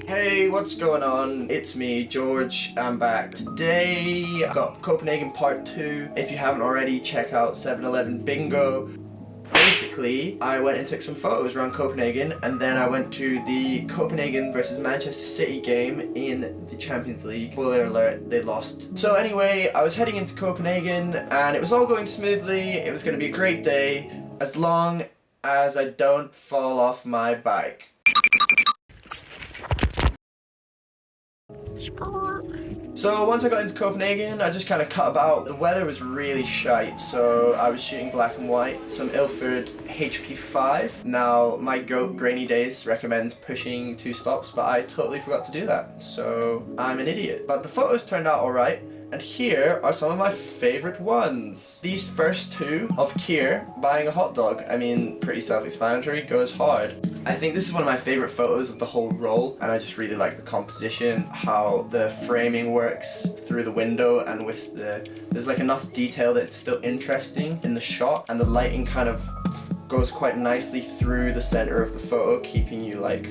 Hey, what's going on? It's me, George. I'm back. Today, I got Copenhagen Part 2. If you haven't already, check out 7-Eleven Bingo. Basically, I went and took some photos around Copenhagen, and then I went to the Copenhagen versus Manchester City game in the Champions League. Spoiler alert, they lost. So anyway, I was heading into Copenhagen, and it was all going smoothly. It was going to be a great day, as long as I don't fall off my bike. So once I got into Copenhagen, I just kind of cut about. The weather was really shite, so I was shooting black and white, some Ilford HP5. Now, my GOAT Grainy Days recommends pushing 2 stops, but I totally forgot to do that, so I'm an idiot. But the photos turned out alright. And here are some of my favorite ones. These first 2 of Kier buying a hot dog. I mean, pretty self-explanatory, goes hard. I think this is one of my favorite photos of the whole roll, and I just really like the composition, how the framing works through the window, and with there's like enough detail that it's still interesting in the shot, and the lighting kind of goes quite nicely through the center of the photo, keeping you like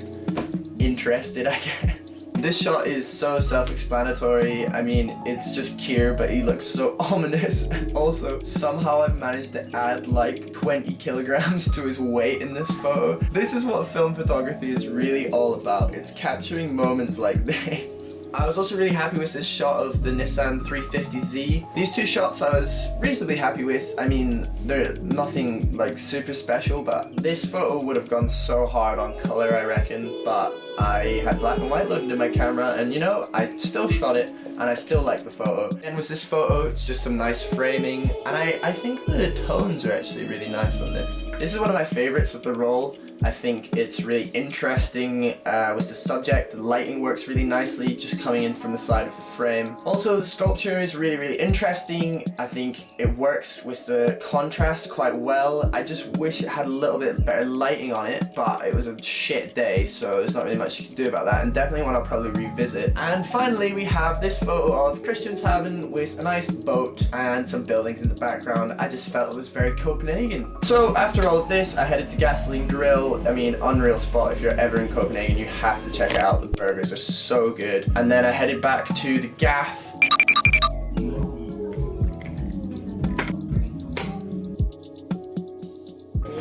interested, I guess. This shot is so self-explanatory. I mean, it's just Kier, but he looks so ominous. And also, somehow I've managed to add like 20 kilograms to his weight in this photo. This is what film photography is really all about. It's capturing moments like this. I was also really happy with this shot of the Nissan 350Z. These 2 shots I was reasonably happy with. I mean, they're nothing like super special, but this photo would have gone so hard on color, I reckon. But I had black and white loaded in my camera, and you know, I still shot it, and I still like the photo. And with this photo, it's just some nice framing, and I think the tones are actually really nice on this. This is one of my favorites of the roll. I think it's really interesting with the subject. The lighting works really nicely, just coming in from the side of the frame. Also, the sculpture is really interesting. I think it works with the contrast quite well. I just wish it had a little bit better lighting on it, but it was a shit day, so there's not really much you can do about that, and definitely one I'll probably revisit. And finally, we have this photo of Christianshavn with a nice boat and some buildings in the background. I just felt it was very Copenhagen. So after all of this, I headed to Gasoline Grill. I mean, unreal spot. If you're ever in Copenhagen, you have to check it out. The burgers are so good. And then I headed back to the gaff.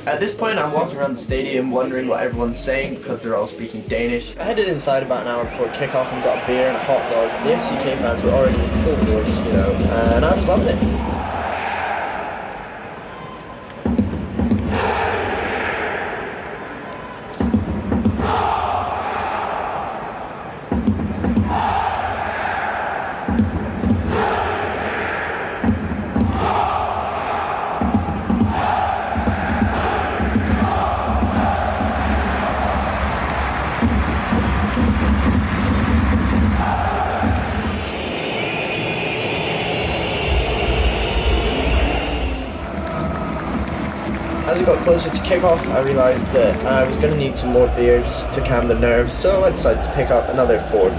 At this point, I'm walking around the stadium wondering what everyone's saying because they're all speaking Danish. I headed inside about an hour before kickoff and got a beer and a hot dog. The FCK fans were already in full force, you know, and I was loving it. As we got closer to kickoff, I realised that I was going to need some more beers to calm the nerves, so I decided to pick up another 4.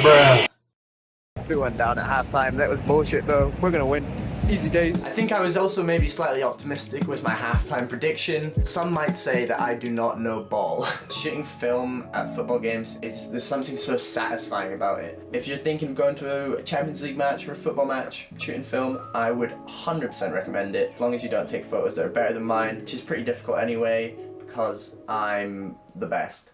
2-1 down at halftime. That was bullshit though. We're gonna win. Easy days. I think I was also maybe slightly optimistic with my halftime prediction. Some might say that I do not know ball. Shooting film at football games, there's something so satisfying about it. If you're thinking of going to a Champions League match or a football match, shooting film, I would 100% recommend it. As long as you don't take photos that are better than mine, which is pretty difficult anyway, because I'm the best.